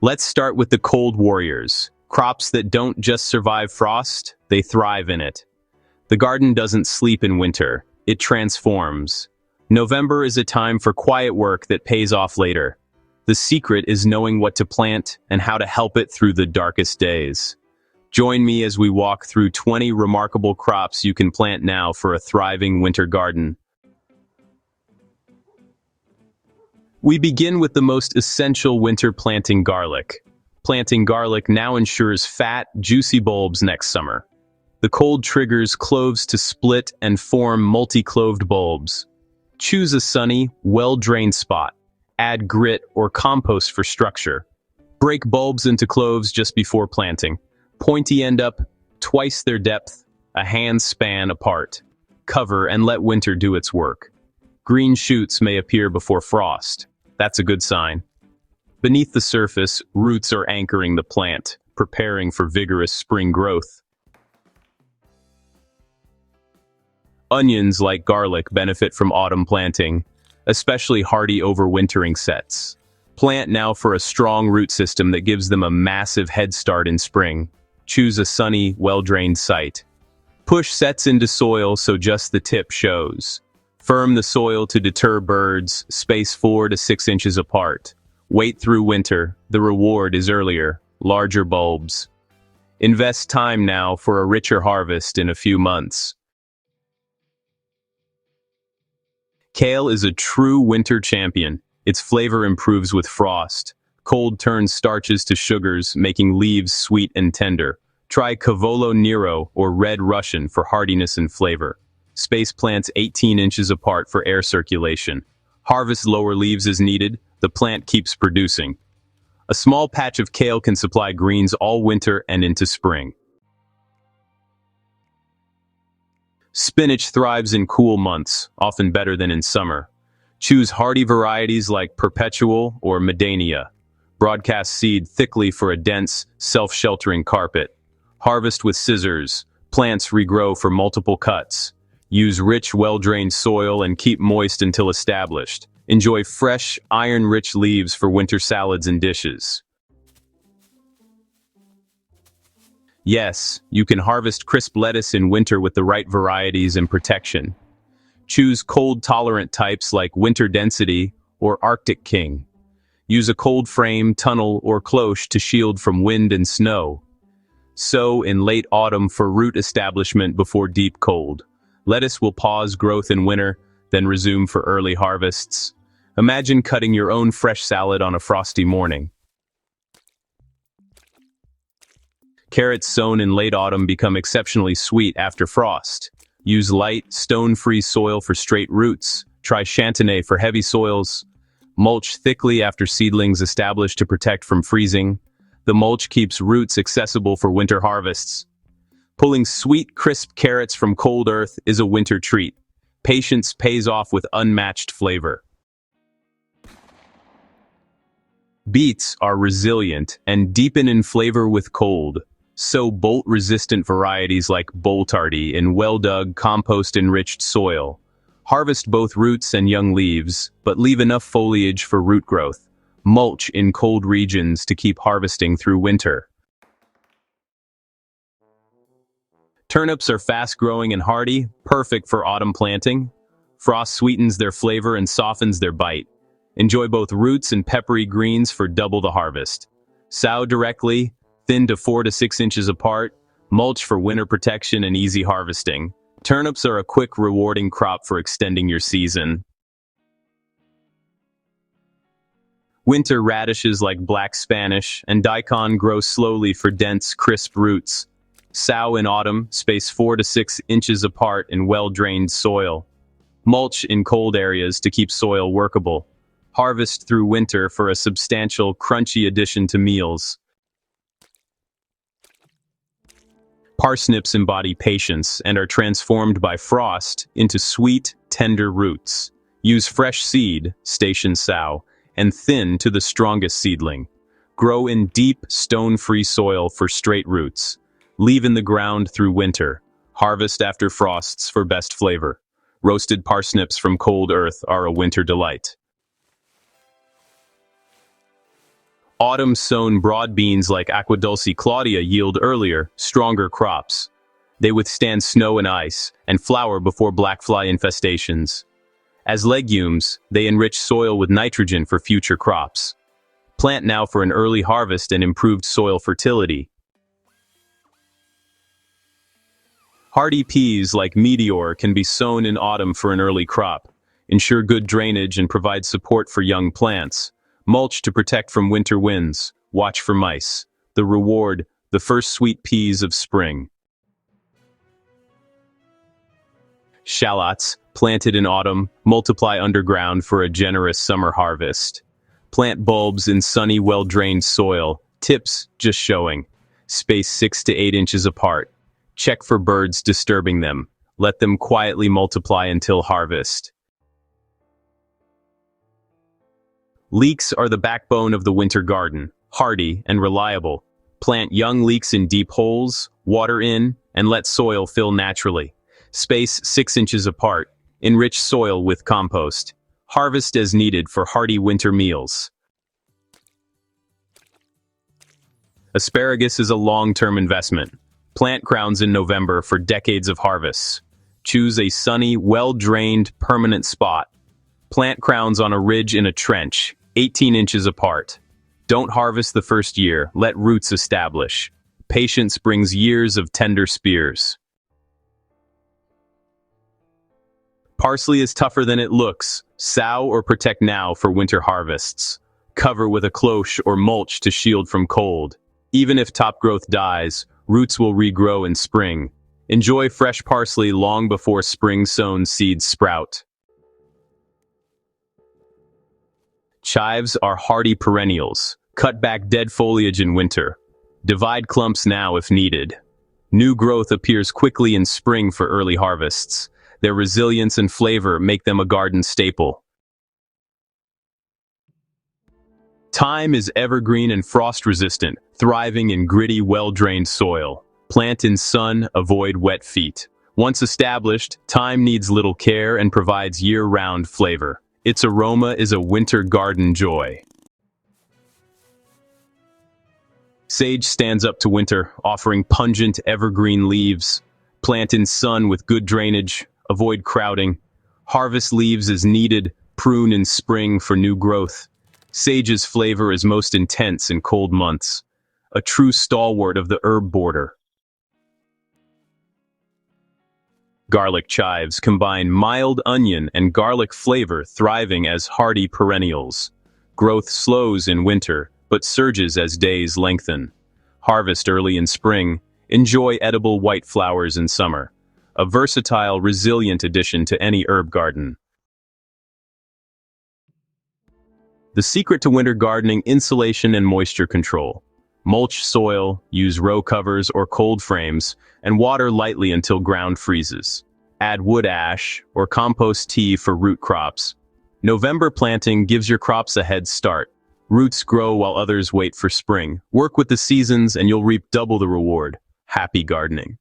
Let's start with the cold warriors, crops that don't just survive frost, they thrive in it. The garden doesn't sleep in winter, it transforms. November is a time for quiet work that pays off later. The secret is knowing what to plant and how to help it through the darkest days. Join me as we walk through 20 remarkable crops you can plant now for a thriving winter garden. We begin with the most essential winter planting: garlic. Planting garlic now ensures fat, juicy bulbs next summer. The cold triggers cloves to split and form multi-cloved bulbs. Choose a sunny, well-drained spot. Add grit or compost for structure. Break bulbs into cloves just before planting. Pointy end up twice their depth, a hand span apart. Cover and let winter do its work. Green shoots may appear before frost. That's a good sign. Beneath the surface, roots are anchoring the plant, preparing for vigorous spring growth. Onions, like garlic, benefit from autumn planting, especially hardy overwintering sets. Plant now for a strong root system that gives them a massive head start in spring. Choose a sunny, well-drained site. Push sets into soil so just the tip shows. Firm the soil to deter birds, space 4 to 6 inches apart. Wait through winter, the reward is earlier, larger bulbs. Invest time now for a richer harvest in a few months. Kale is a true winter champion. Its flavor improves with frost. Cold turns starches to sugars, making leaves sweet and tender. Try Cavolo Nero or Red Russian for hardiness and flavor. Space plants 18 inches apart for air circulation. Harvest lower leaves as needed. The plant keeps producing. A small patch of kale can supply greens all winter and into spring. Spinach thrives in cool months, often better than in summer. Choose hardy varieties like Perpetual or Medania. Broadcast seed thickly for a dense, self-sheltering carpet. Harvest with scissors. Plants regrow for multiple cuts. Use rich, well-drained soil and keep moist until established. Enjoy fresh, iron-rich leaves for winter salads and dishes. Yes, you can harvest crisp lettuce in winter with the right varieties and protection. Choose cold-tolerant types like Winter Density or Arctic King. Use a cold frame, tunnel, or cloche to shield from wind and snow. Sow in late autumn for root establishment before deep cold. Lettuce will pause growth in winter, then resume for early harvests. Imagine cutting your own fresh salad on a frosty morning. Carrots sown in late autumn become exceptionally sweet after frost. Use light, stone-free soil for straight roots. Try Chantenay for heavy soils. Mulch thickly after seedlings establish to protect from freezing. The mulch keeps roots accessible for winter harvests. Pulling sweet, crisp carrots from cold earth is a winter treat. Patience pays off with unmatched flavor. Beets are resilient and deepen in flavor with cold. Sow bolt-resistant varieties like Boltardy in well-dug, compost-enriched soil. Harvest both roots and young leaves, but leave enough foliage for root growth. Mulch in cold regions to keep harvesting through winter. Turnips are fast-growing and hardy, perfect for autumn planting. Frost sweetens their flavor and softens their bite. Enjoy both roots and peppery greens for double the harvest. Sow directly, thin to 4 to 6 inches apart. Mulch for winter protection and easy harvesting. Turnips are a quick, rewarding crop for extending your season. Winter radishes like black Spanish and daikon grow slowly for dense, crisp roots. Sow in autumn, space 4 to 6 inches apart in well-drained soil. Mulch in cold areas to keep soil workable. Harvest through winter for a substantial, crunchy addition to meals. Parsnips embody patience and are transformed by frost into sweet, tender roots. Use fresh seed, station sow, and thin to the strongest seedling. Grow in deep, stone-free soil for straight roots. Leave in the ground through winter. Harvest after frosts for best flavor. Roasted parsnips from cold earth are a winter delight. Autumn-sown broad beans like Aqua Dulce Claudia yield earlier, stronger crops. They withstand snow and ice, and flower before blackfly infestations. As legumes, they enrich soil with nitrogen for future crops. Plant now for an early harvest and improved soil fertility. Hardy peas like Meteor can be sown in autumn for an early crop. Ensure good drainage and provide support for young plants. Mulch to protect from winter winds. Watch for mice. The reward, the first sweet peas of spring. Shallots, planted in autumn, multiply underground for a generous summer harvest. Plant bulbs in sunny, well-drained soil. Tips just showing. Space 6 to 8 inches apart. Check for birds disturbing them. Let them quietly multiply until harvest. Leeks are the backbone of the winter garden, hardy and reliable. Plant young leeks in deep holes, water in, and let soil fill naturally. Space 6 inches apart. Enrich soil with compost. Harvest as needed for hearty winter meals. Asparagus is a long-term investment. Plant crowns in November for decades of harvests. Choose a sunny, well-drained, permanent spot. Plant crowns on a ridge in a trench, 18 inches apart. Don't harvest the first year, let roots establish. Patience brings years of tender spears. Parsley is tougher than it looks. Sow or protect now for winter harvests. Cover with a cloche or mulch to shield from cold. Even if top growth dies, roots will regrow in spring. Enjoy fresh parsley long before spring-sown seeds sprout. Chives are hardy perennials. Cut back dead foliage in winter. Divide clumps now if needed. New growth appears quickly in spring for early harvests. Their resilience and flavor make them a garden staple. Thyme is evergreen and frost-resistant, thriving in gritty, well-drained soil. Plant in sun, avoid wet feet. Once established, thyme needs little care and provides year-round flavor. Its aroma is a winter garden joy. Sage stands up to winter, offering pungent, evergreen leaves. Plant in sun with good drainage. Avoid crowding. Harvest leaves as needed. Prune in spring for new growth. Sage's flavor is most intense in cold months. A true stalwart of the herb border. Garlic chives combine mild onion and garlic flavor, thriving as hardy perennials. Growth slows in winter, but surges as days lengthen. Harvest early in spring. Enjoy edible white flowers in summer. A versatile, resilient addition to any herb garden. The secret to winter gardening: insulation and moisture control. Mulch soil, use row covers or cold frames, and water lightly until ground freezes. Add wood ash or compost tea for root crops. November planting gives your crops a head start. Roots grow while others wait for spring. Work with the seasons and you'll reap double the reward. Happy gardening.